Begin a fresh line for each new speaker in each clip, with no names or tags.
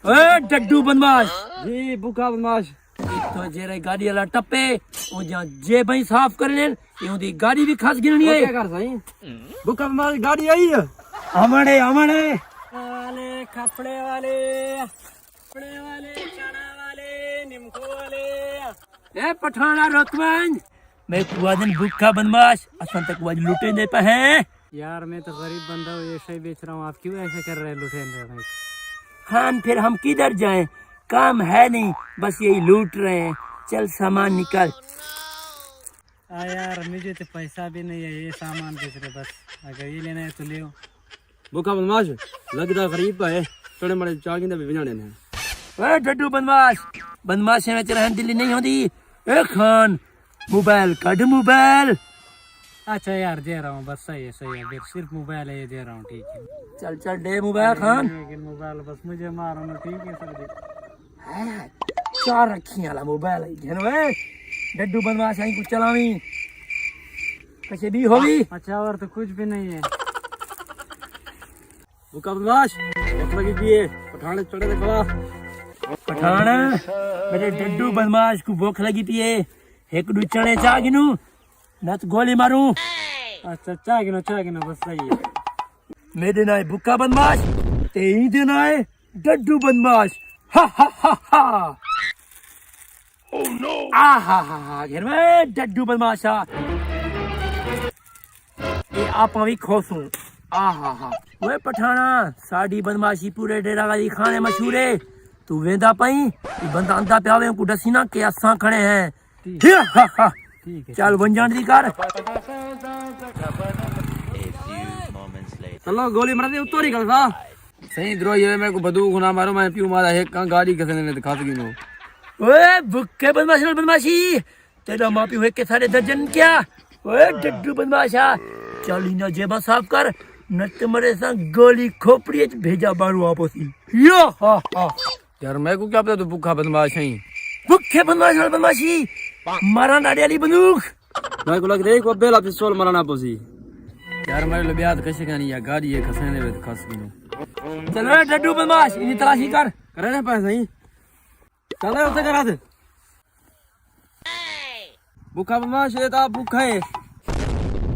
ओए डड्डू बदमाश
जी भूखा बदमाश
तो जेरे गाड़ी वाला टप्पे ओ जा जे भाई साफ कर लेन यूं गाड़ी भी खास गिननी है
क्या कर सही भूखा बदमाश गाड़ी आई है
हमड़े हमड़े
वाले कपड़े वाले चना वाले निमको वाले
ए पठाना रकमान मैं कुआदन भूखा बदमाश असन तक वाज लुटे दे पे है
यार मैं तो गरीब बंदा हूँ ये सही बेच रहा हूँ आप क्यों ऐसे कर रहे हैं लुटेरे
खान फिर हम किधर जाएं काम है नहीं बस यही लूट रहे हैं चल सामान निकाल
यार मुझे तो पैसा भी नहीं है ये सामान बेच रहे बस अगर ये लेना है तो ले भूखा बदमाश लगता गरीब है थोड़े बड़े चागिंदे भी बनाने हैं
ए डड्डू बदमाश बदमाश में तेरा दिल्ली नहीं होती ए खान मोबाइल कट मोबाइल
अच्छा यार दे रहा हूँ बस सही है फिर सिर्फ मोबाइल है ये दे रहा हूँ ठीक है
चल चल दे मोबाइल खान
लेकिन मोबाइल बस मुझे मारो ना ठीक है सर
चार रखी वाला मोबाइल है घेन वे डड्डू बदमाश आई कुछ चलावी कैसे भी होगी
अच्छा और तो कुछ भी नहीं है भूखा बदमाश भूख लगी पिए पठाने चढ़े थे खवा
पठाना मेरे डड्डू बदमाश को भूख लगी पिए एक दू चने चाह गिनू न तो गोली मारू
अच्छा चाह गिनो बस सही है
मेरे नाय भूखा बदमाश ते ही दिन आए डड्डू बदमाश हा हा हा हा ओह नो आ हा घेर में डड्डू बदमाश आ ये आप भी खुश हूँ आ हा वे पठाना साड़ी बदमाशी पूरे डेरा वाली खाने मशहूर है तू वेंदा पई ये बंदा अंदा प्यावे को दसी ना के असा खड़े हैं
ठीक है
चल बन जान दी कर
चलो गोली मार दे उतोरी कर सा सही द्रो ये मेरे को बंदूक ना मारो मैं पियो मारा एक गाड़ी कसने ने दिखा सकी नो
ओए भुक्के बदमाशी तेरा मापी हुए के सारे दर्जन क्या ओए डड्डू बदमाशा चल इना जेबा साफ कर न तुम्हारे संग गोली खोपड़ी भेजा बारू आपसी यो हा
यार मैं को क्या पता तू भूखा बदमाश है
भुक्के बदमाशी मारा नाडियाली बंदूक
मैं को लग रही को बेला पिस्तौल मारना पोसी यार मेरे लिए ब्याह कैसे करनी है गाड़ी है खसने ने खस की नो
चल रे डड्डू बदमाश इनी तलाशी कर
करे ना पैसा ही चल उसे करा दे भूखा बदमाश ये तो भूखा है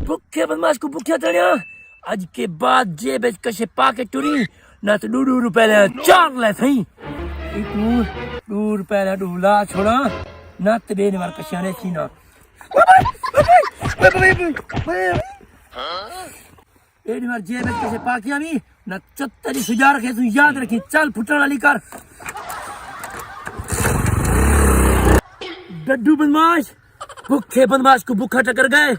भुक्के बदमाश को भूखा चढ़िया आज के बाद जेब कशे पाके टुरी ना तो 2 रुपए ले 4 ले सही इतू 2 रुपए ले डूला छोड़ा ना तेरे ने मार कशाने सीना ए मार जेब कशे पाके आमी ना 74 सुजा रखे तू याद रखी चल फुटन वाली कर डड्डू बदमाश भूखे बदमाश को भूखा टकर गए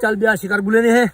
चल ब्याह शिकार बुलेने हैं